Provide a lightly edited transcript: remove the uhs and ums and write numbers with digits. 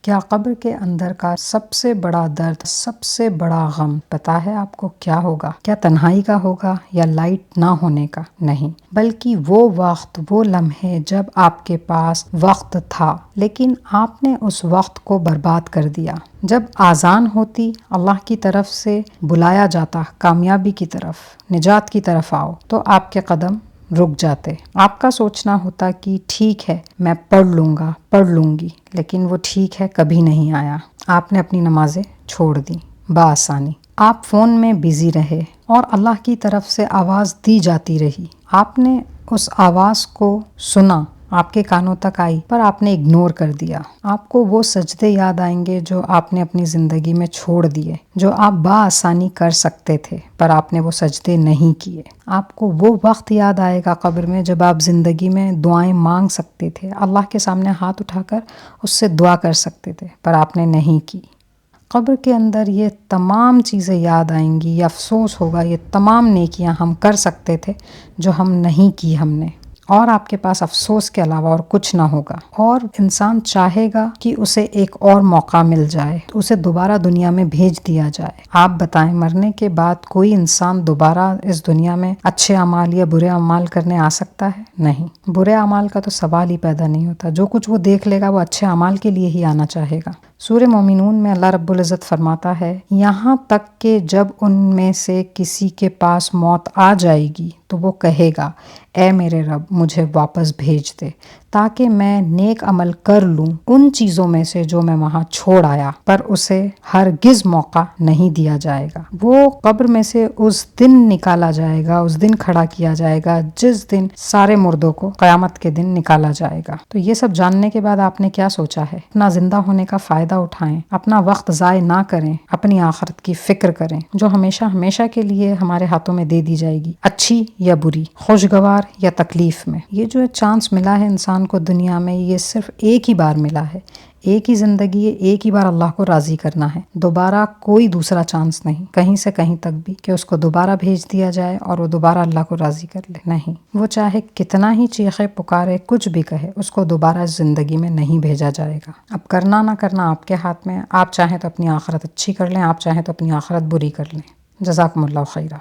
کیا قبر کے اندر کا سب سے بڑا درد، سب سے بڑا غم پتہ ہے آپ کو کیا ہوگا؟ کیا تنہائی کا ہوگا یا لائٹ نہ ہونے کا؟ نہیں، بلکہ وہ وقت، وہ لمحے جب آپ کے پاس وقت تھا لیکن آپ نے اس وقت کو برباد کر دیا۔ جب آذان ہوتی، اللہ کی طرف سے بلایا جاتا کامیابی کی طرف، نجات کی طرف آؤ، تو آپ کے قدم رک جاتے۔ آپ کا سوچنا ہوتا کہ ٹھیک ہے میں پڑھ لوں گا، پڑھ لوں گی، لیکن وہ ٹھیک ہے کبھی نہیں آیا۔ آپ نے اپنی نمازیں چھوڑ دیں بآسانی۔ آپ فون میں بزی رہے اور اللہ کی طرف سے آواز دی جاتی رہی۔ آپ نے اس آواز کو سنا، آپ کے کانوں تک آئی، پر آپ نے اگنور کر دیا۔ آپ کو وہ سجدے یاد آئیں گے جو آپ نے اپنی زندگی میں چھوڑ دیے، جو آپ بآسانی کر سکتے تھے، پر آپ نے وہ سجدے نہیں کیے۔ آپ کو وہ وقت یاد آئے گا قبر میں جب آپ زندگی میں دعائیں مانگ سکتے تھے، اللہ کے سامنے ہاتھ اٹھا کر اس سے دعا کر سکتے تھے، پر آپ نے نہیں کی۔ قبر کے اندر یہ تمام چیزیں یاد آئیں گی، یہ افسوس ہوگا، یہ تمام نیکیاں ہم کر سکتے تھے جو ہم نہیں کی ہم نے، اور آپ کے پاس افسوس کے علاوہ اور کچھ نہ ہوگا۔ اور انسان چاہے گا کہ اسے ایک اور موقع مل جائے، اسے دوبارہ دنیا میں بھیج دیا جائے۔ آپ بتائیں، مرنے کے بعد کوئی انسان دوبارہ اس دنیا میں اچھے اعمال یا برے اعمال کرنے آ سکتا ہے؟ نہیں، برے اعمال کا تو سوال ہی پیدا نہیں ہوتا۔ جو کچھ وہ دیکھ لے گا وہ اچھے اعمال کے لیے ہی آنا چاہے گا۔ سورہ مومنون میں اللہ رب العزت فرماتا ہے، یہاں تک کہ جب ان میں سے کسی کے پاس موت آ جائے گی تو وہ کہے گا، اے میرے رب مجھے واپس بھیج دے تاکہ میں نیک عمل کر لوں ان چیزوں میں سے جو میں وہاں چھوڑ آیا، پر اسے ہرگز موقع نہیں دیا جائے گا۔ وہ قبر میں سے اس دن نکالا جائے گا، اس دن کھڑا کیا جائے گا جس دن سارے مردوں کو قیامت کے دن نکالا جائے گا۔ تو یہ سب جاننے کے بعد آپ نے کیا سوچا ہے؟ اپنا زندہ ہونے کا فائدہ اٹھائیں، اپنا وقت ضائع نہ کریں، اپنی آخرت کی فکر کریں جو ہمیشہ ہمیشہ کے لیے ہمارے ہاتھوں میں دے دی جائے گی، اچھی یا بری، خوشگوار یا تکلیف میں۔ یہ جو چانس ملا ہے انسان کو دنیا میں، یہ صرف ایک ہی بار ملا ہے، ایک ہی زندگی ہے، ایک ہی بار اللہ کو راضی کرنا ہے۔ دوبارہ کوئی دوسرا چانس نہیں، کہیں سے کہیں تک بھی کہ اس کو دوبارہ بھیج دیا جائے اور وہ دوبارہ اللہ کو راضی کر لے، نہیں۔ وہ چاہے کتنا ہی چیخے پکارے، کچھ بھی کہے، اس کو دوبارہ اس زندگی میں نہیں بھیجا جائے گا۔ اب کرنا نہ کرنا آپ کے ہاتھ میں۔ آپ چاہیں تو اپنی آخرت اچھی کر لیں، آپ چاہیں تو اپنی آخرت بری کر لیں۔ جزاکم اللہ خیرہ۔